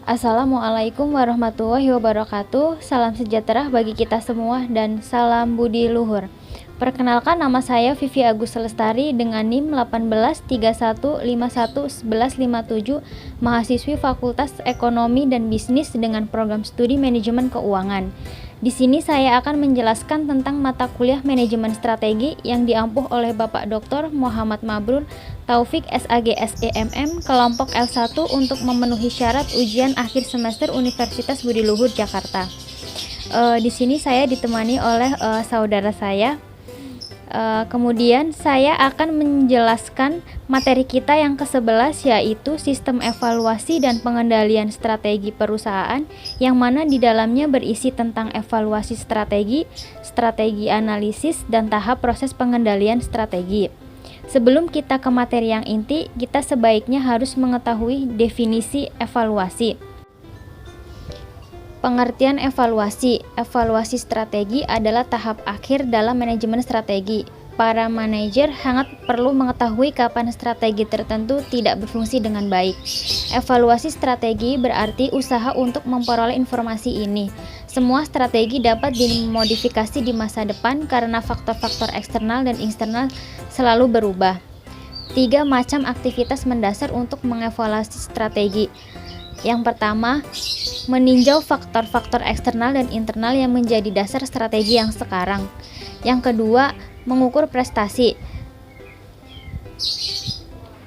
Assalamualaikum warahmatullahi wabarakatuh. Salam sejahtera bagi kita semua dan salam budi luhur. Perkenalkan, nama saya Vivi Agus Lestari dengan NIM 1831511157, mahasiswi Fakultas Ekonomi dan Bisnis dengan program studi Manajemen Keuangan. Di sini saya akan menjelaskan tentang mata kuliah Manajemen Strategi yang diampuh oleh Bapak Dr. Muhammad Mabrur Taufik SAG SEMM kelompok L1 untuk memenuhi syarat ujian akhir semester Universitas Budi Luhur Jakarta. Di sini saya ditemani oleh saudara saya. Kemudian saya akan menjelaskan materi kita yang ke-11, yaitu sistem evaluasi dan pengendalian strategi perusahaan, yang mana di dalamnya berisi tentang evaluasi strategi, strategi analisis, dan tahap proses pengendalian strategi. Sebelum kita ke materi yang inti, kita sebaiknya harus mengetahui definisi evaluasi. Pengertian evaluasi. Evaluasi strategi adalah tahap akhir dalam manajemen strategi. Para manajer sangat perlu mengetahui kapan strategi tertentu tidak berfungsi dengan baik. Evaluasi strategi berarti usaha untuk memperoleh informasi ini. Semua strategi dapat dimodifikasi di masa depan karena faktor-faktor eksternal dan internal selalu berubah. 3 macam aktivitas mendasar untuk mengevaluasi strategi. Yang pertama, meninjau faktor-faktor eksternal dan internal yang menjadi dasar strategi yang sekarang. Yang kedua, mengukur prestasi.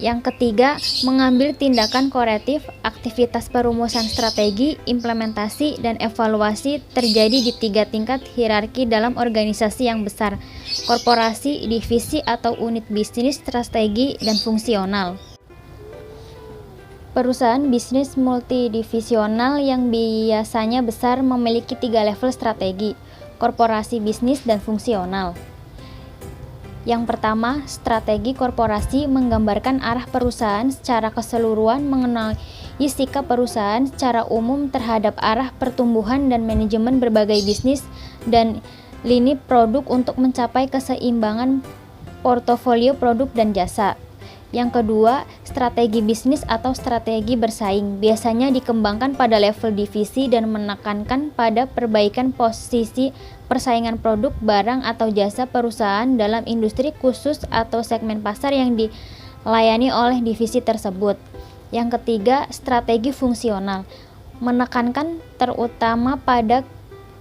Yang ketiga, mengambil tindakan korektif. Aktivitas perumusan strategi, implementasi, dan evaluasi terjadi di 3 tingkat hierarki dalam organisasi yang besar: korporasi, divisi atau unit bisnis, strategi, dan fungsional. Perusahaan bisnis multidivisional yang biasanya besar memiliki 3 level strategi: korporasi, bisnis, dan fungsional. Yang pertama, strategi korporasi menggambarkan arah perusahaan secara keseluruhan, mengenai sikap perusahaan secara umum terhadap arah pertumbuhan dan manajemen berbagai bisnis dan lini produk untuk mencapai keseimbangan portofolio produk dan jasa. Yang kedua, strategi bisnis atau strategi bersaing biasanya dikembangkan pada level divisi dan menekankan pada perbaikan posisi persaingan produk, barang, atau jasa perusahaan dalam industri khusus atau segmen pasar yang dilayani oleh divisi tersebut. Yang ketiga, strategi fungsional menekankan terutama pada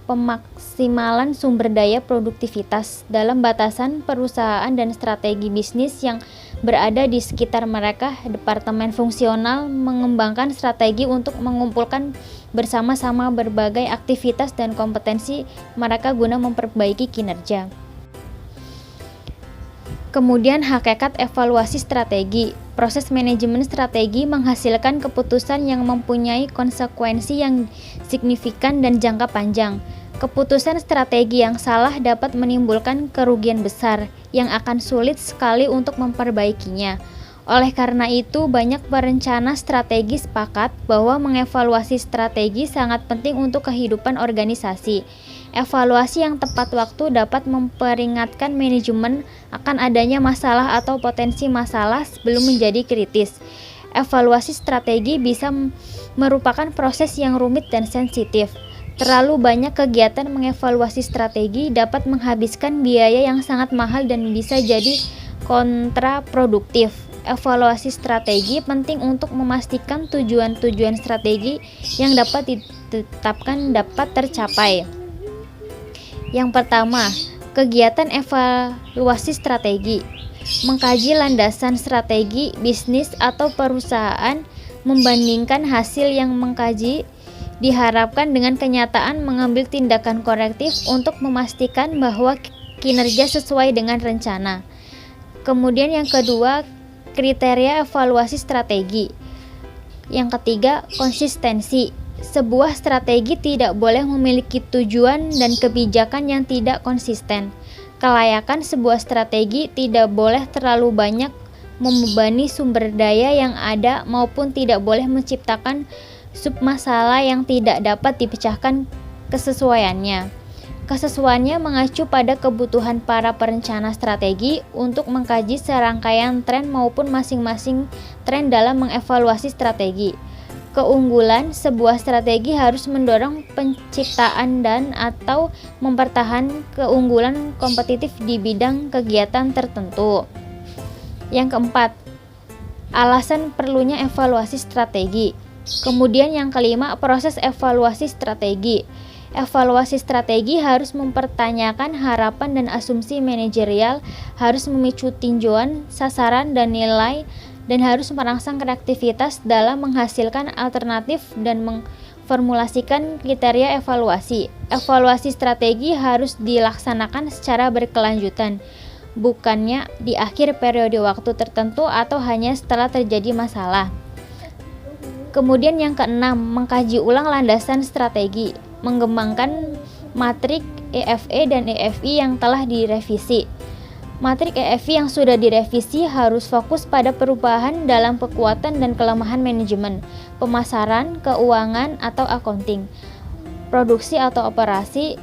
pemaksimalan sumber daya produktivitas dalam batasan perusahaan dan strategi bisnis yang berada di sekitar mereka. Departemen fungsional mengembangkan strategi untuk mengumpulkan bersama-sama berbagai aktivitas dan kompetensi mereka guna memperbaiki kinerja. Kemudian hakikat evaluasi strategi. Proses manajemen strategi menghasilkan keputusan yang mempunyai konsekuensi yang signifikan dan jangka panjang. Keputusan strategi yang salah dapat menimbulkan kerugian besar yang akan sulit sekali untuk memperbaikinya. Oleh karena itu, banyak perencana strategi sepakat bahwa mengevaluasi strategi sangat penting untuk kehidupan organisasi. Evaluasi yang tepat waktu dapat memperingatkan manajemen akan adanya masalah atau potensi masalah sebelum menjadi kritis. Evaluasi strategi bisa merupakan proses yang rumit dan sensitif. Terlalu banyak kegiatan mengevaluasi strategi dapat menghabiskan biaya yang sangat mahal dan bisa jadi kontraproduktif. Evaluasi strategi penting untuk memastikan tujuan-tujuan strategi yang dapat ditetapkan dapat tercapai. Yang pertama, kegiatan evaluasi strategi. Mengkaji landasan strategi bisnis atau perusahaan, membandingkan hasil yang mengkaji, diharapkan dengan kenyataan mengambil tindakan korektif untuk memastikan bahwa kinerja sesuai dengan rencana. Kemudian yang kedua, kriteria evaluasi strategi. Yang ketiga, konsistensi. Sebuah strategi tidak boleh memiliki tujuan dan kebijakan yang tidak konsisten. Kelayakan sebuah strategi tidak boleh terlalu banyak membebani sumber daya yang ada maupun tidak boleh menciptakan submasalah yang tidak dapat dipecahkan kesesuaiannya. Kesesuaiannya mengacu pada kebutuhan para perencana strategi untuk mengkaji serangkaian tren maupun masing-masing tren dalam mengevaluasi strategi. Keunggulan sebuah strategi harus mendorong penciptaan dan atau mempertahankan keunggulan kompetitif di bidang kegiatan tertentu. Yang keempat, alasan perlunya evaluasi strategi. Kemudian yang kelima, proses evaluasi strategi. Evaluasi strategi harus mempertanyakan harapan dan asumsi manajerial, harus memicu tinjauan, sasaran, dan nilai, dan harus merangsang kreativitas dalam menghasilkan alternatif dan memformulasikan kriteria evaluasi. Evaluasi strategi harus dilaksanakan secara berkelanjutan, bukannya di akhir periode waktu tertentu atau hanya setelah terjadi masalah. Kemudian yang keenam, mengkaji ulang landasan strategi, mengembangkan matrik EFE dan EFI yang telah direvisi. Matrik EFI yang sudah direvisi harus fokus pada perubahan dalam kekuatan dan kelemahan manajemen, pemasaran, keuangan atau accounting, produksi atau operasi,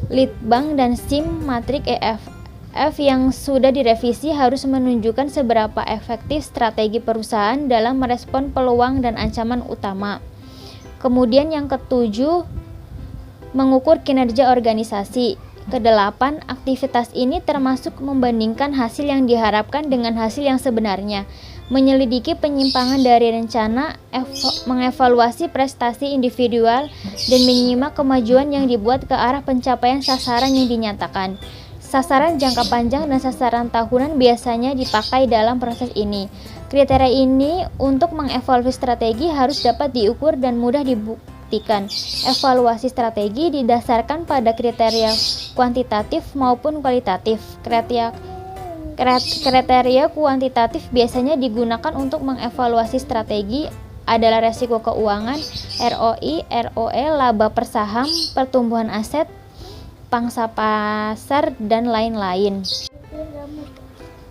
lead bank dan SIM. Matrik EFF yang sudah direvisi harus menunjukkan seberapa efektif strategi perusahaan dalam merespon peluang dan ancaman utama. Kemudian yang ketujuh, mengukur kinerja organisasi. Kedelapan, aktivitas ini termasuk membandingkan hasil yang diharapkan dengan hasil yang sebenarnya, menyelidiki penyimpangan dari rencana, mengevaluasi prestasi individual, dan menyimak kemajuan yang dibuat ke arah pencapaian sasaran yang dinyatakan. Sasaran jangka panjang dan sasaran tahunan biasanya dipakai dalam proses ini. Kriteria ini untuk mengevaluasi strategi harus dapat diukur dan mudah dibuktikan. Evaluasi strategi didasarkan pada kriteria kuantitatif maupun kualitatif. Kriteria kuantitatif biasanya digunakan untuk mengevaluasi strategi adalah resiko keuangan, ROI, ROE, laba per saham, pertumbuhan aset, pangsa pasar, dan lain-lain.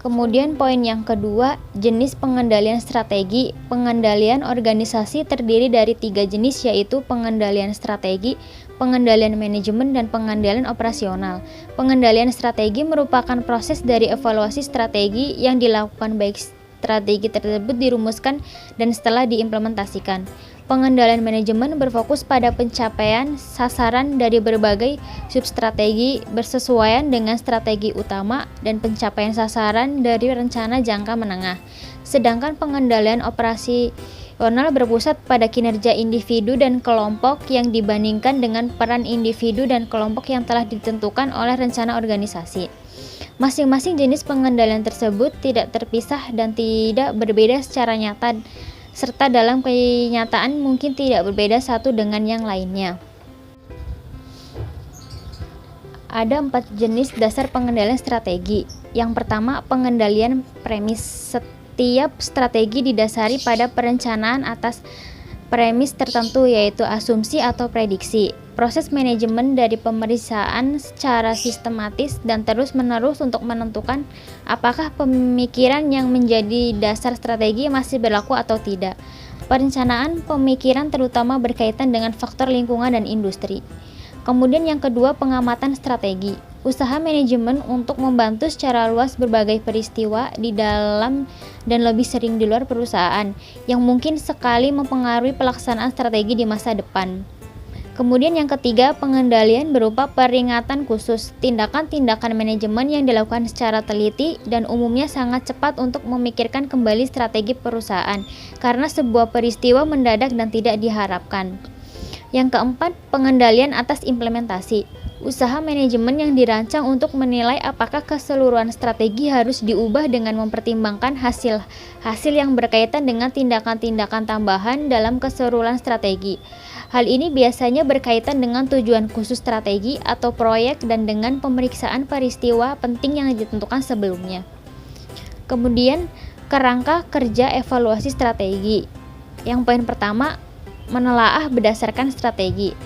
Kemudian poin yang kedua, jenis pengendalian strategi. Pengendalian organisasi terdiri dari 3 jenis, yaitu pengendalian strategi, pengendalian manajemen, dan pengendalian operasional. Pengendalian strategi merupakan proses dari evaluasi strategi yang dilakukan baik strategi tersebut dirumuskan dan setelah diimplementasikan. Pengendalian manajemen berfokus pada pencapaian sasaran dari berbagai substrategi bersesuaian dengan strategi utama dan pencapaian sasaran dari rencana jangka menengah. Sedangkan pengendalian operasional berpusat pada kinerja individu dan kelompok yang dibandingkan dengan peran individu dan kelompok yang telah ditentukan oleh rencana organisasi. Masing-masing jenis pengendalian tersebut tidak terpisah dan tidak berbeda secara nyata, serta dalam kenyataan mungkin tidak berbeda satu dengan yang lainnya. Ada 4 jenis dasar pengendalian strategi. Yang pertama, pengendalian premis. Setiap strategi didasari pada perencanaan atas premis tertentu, yaitu asumsi atau prediksi. Proses manajemen dari pemeriksaan secara sistematis dan terus-menerus untuk menentukan apakah pemikiran yang menjadi dasar strategi masih berlaku atau tidak. Perencanaan pemikiran terutama berkaitan dengan faktor lingkungan dan industri. Kemudian yang kedua, pengamatan strategi. Usaha manajemen untuk membantu secara luas berbagai peristiwa di dalam dan lebih sering di luar perusahaan yang mungkin sekali mempengaruhi pelaksanaan strategi di masa depan. Kemudian yang ketiga, pengendalian berupa peringatan khusus. Tindakan-tindakan manajemen yang dilakukan secara teliti dan umumnya sangat cepat untuk memikirkan kembali strategi perusahaan karena sebuah peristiwa mendadak dan tidak diharapkan. Yang keempat, pengendalian atas implementasi. Usaha manajemen yang dirancang untuk menilai apakah keseluruhan strategi harus diubah dengan mempertimbangkan hasil yang berkaitan dengan tindakan-tindakan tambahan dalam keseluruhan strategi. Hal ini biasanya berkaitan dengan tujuan khusus strategi atau proyek dan dengan pemeriksaan peristiwa penting yang ditentukan sebelumnya. Kemudian, kerangka kerja evaluasi strategi. Yang poin pertama, menelaah berdasarkan strategi.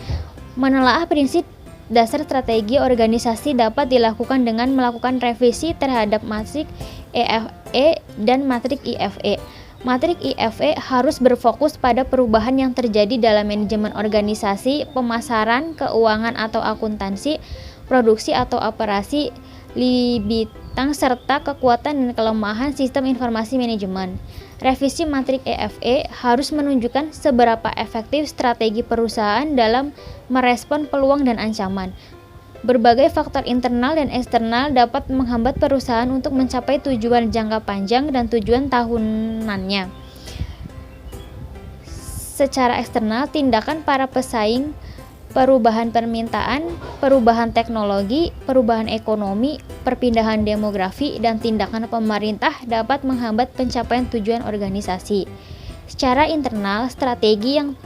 Menelaah prinsip dasar strategi organisasi dapat dilakukan dengan melakukan revisi terhadap matrik EFE dan matrik IFE. Matrik IFE harus berfokus pada perubahan yang terjadi dalam manajemen organisasi, pemasaran, keuangan atau akuntansi, produksi atau operasi, bidang serta kekuatan dan kelemahan sistem informasi manajemen. Revisi matrik EFE harus menunjukkan seberapa efektif strategi perusahaan dalam merespon peluang dan ancaman. Berbagai faktor internal dan eksternal dapat menghambat perusahaan untuk mencapai tujuan jangka panjang dan tujuan tahunannya. Secara eksternal, tindakan para pesaing, perubahan permintaan, perubahan teknologi, perubahan ekonomi, perpindahan demografi, dan tindakan pemerintah dapat menghambat pencapaian tujuan organisasi. Secara internal, strategi yang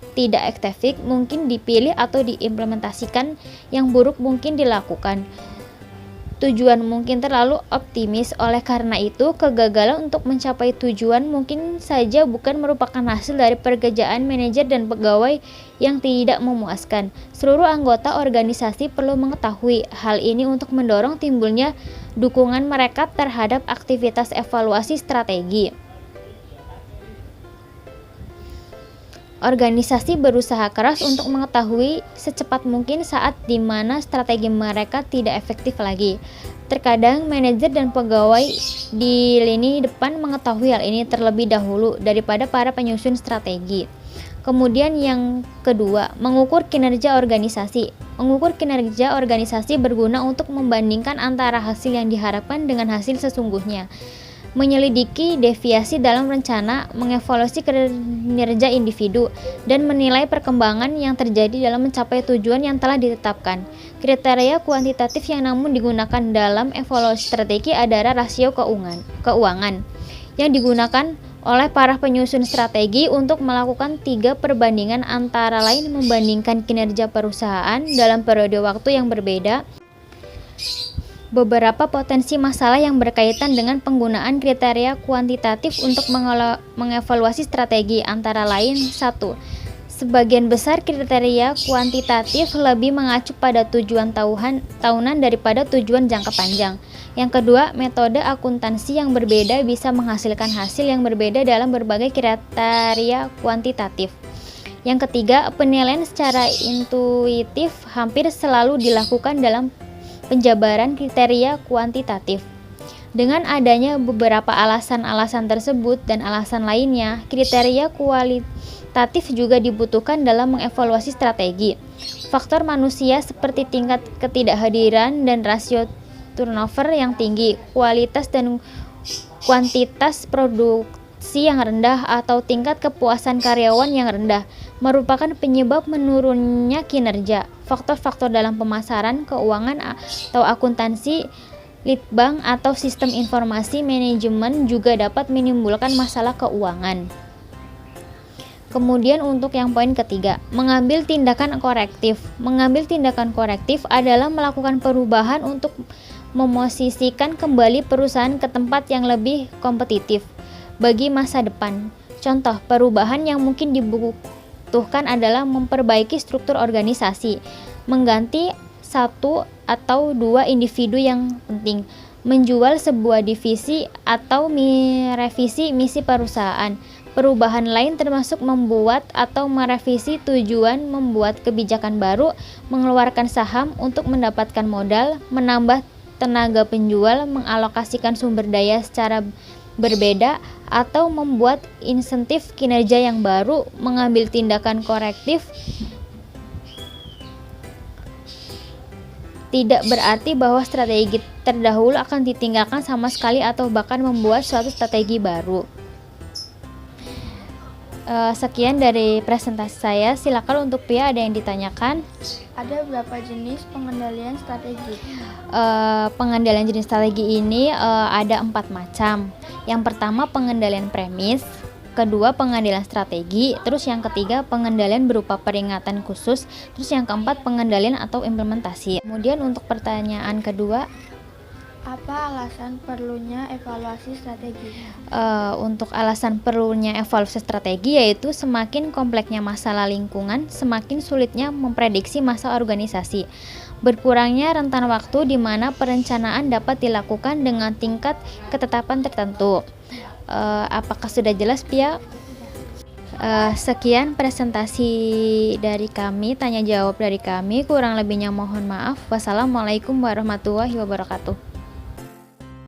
tidak efektif mungkin dipilih atau diimplementasikan, yang buruk mungkin dilakukan. Tujuan mungkin terlalu optimis, oleh karena itu kegagalan untuk mencapai tujuan mungkin saja bukan merupakan hasil dari pekerjaan manajer dan pegawai yang tidak memuaskan. Seluruh anggota organisasi perlu mengetahui hal ini untuk mendorong timbulnya dukungan mereka terhadap aktivitas evaluasi strategi. Organisasi berusaha keras untuk mengetahui secepat mungkin saat di mana strategi mereka tidak efektif lagi. Terkadang manajer dan pegawai di lini depan mengetahui hal ini terlebih dahulu daripada para penyusun strategi. Kemudian yang kedua, mengukur kinerja organisasi. Mengukur kinerja organisasi berguna untuk membandingkan antara hasil yang diharapkan dengan hasil sesungguhnya. Menyelidiki deviasi dalam rencana, mengevaluasi kinerja individu, dan menilai perkembangan yang terjadi dalam mencapai tujuan yang telah ditetapkan. Kriteria kuantitatif yang namun digunakan dalam evaluasi strategi adalah rasio keuangan yang digunakan oleh para penyusun strategi untuk melakukan 3 perbandingan, antara lain membandingkan kinerja perusahaan dalam periode waktu yang berbeda. Beberapa potensi masalah yang berkaitan dengan penggunaan kriteria kuantitatif untuk mengevaluasi strategi, antara lain: 1. Sebagian besar kriteria kuantitatif lebih mengacu pada tujuan tahunan daripada tujuan jangka panjang. Yang kedua, metode akuntansi yang berbeda bisa menghasilkan hasil yang berbeda dalam berbagai kriteria kuantitatif. Yang ketiga, penilaian secara intuitif hampir selalu dilakukan dalam penjabaran kriteria kuantitatif. Dengan adanya beberapa alasan-alasan tersebut dan alasan lainnya, kriteria kualitatif juga dibutuhkan dalam mengevaluasi strategi. Faktor manusia seperti tingkat ketidakhadiran dan rasio turnover yang tinggi, kualitas dan kuantitas produksi yang rendah, atau tingkat kepuasan karyawan yang rendah merupakan penyebab menurunnya kinerja. Faktor-faktor dalam pemasaran, keuangan atau akuntansi, litbang atau sistem informasi manajemen juga dapat menimbulkan masalah keuangan. Kemudian untuk yang poin ketiga, mengambil tindakan korektif. Mengambil tindakan korektif adalah melakukan perubahan untuk memosisikan kembali perusahaan ke tempat yang lebih kompetitif bagi masa depan. Contoh perubahan yang mungkin dibutuhkan adalah memperbaiki struktur organisasi, mengganti 1 atau 2 individu yang penting, menjual sebuah divisi, atau merevisi misi perusahaan. Perubahan lain termasuk membuat atau merevisi tujuan, membuat kebijakan baru, mengeluarkan saham untuk mendapatkan modal, menambah tenaga penjual, mengalokasikan sumber daya secara berbeda, atau membuat insentif kinerja yang baru. Mengambil tindakan korektif tidak berarti bahwa strategi terdahulu akan ditinggalkan sama sekali atau bahkan membuat suatu strategi baru. Sekian dari presentasi saya. Silakan untuk Pia, ada yang ditanyakan? Ada berapa jenis pengendalian strategi? Pengendalian jenis strategi ini ada 4 macam. Yang pertama pengendalian premis, kedua pengendalian strategi, terus yang ketiga pengendalian berupa peringatan khusus, terus yang keempat pengendalian atau implementasi. Kemudian untuk pertanyaan kedua, apa alasan perlunya evaluasi strategi? Untuk alasan perlunya evaluasi strategi yaitu semakin kompleksnya masalah lingkungan, semakin sulitnya memprediksi masa organisasi. Berkurangnya rentan waktu di mana perencanaan dapat dilakukan dengan tingkat ketetapan tertentu. Apakah sudah jelas, Pia? Sekian presentasi dari kami, tanya jawab dari kami. Kurang lebihnya mohon maaf. Wassalamualaikum warahmatullahi wabarakatuh.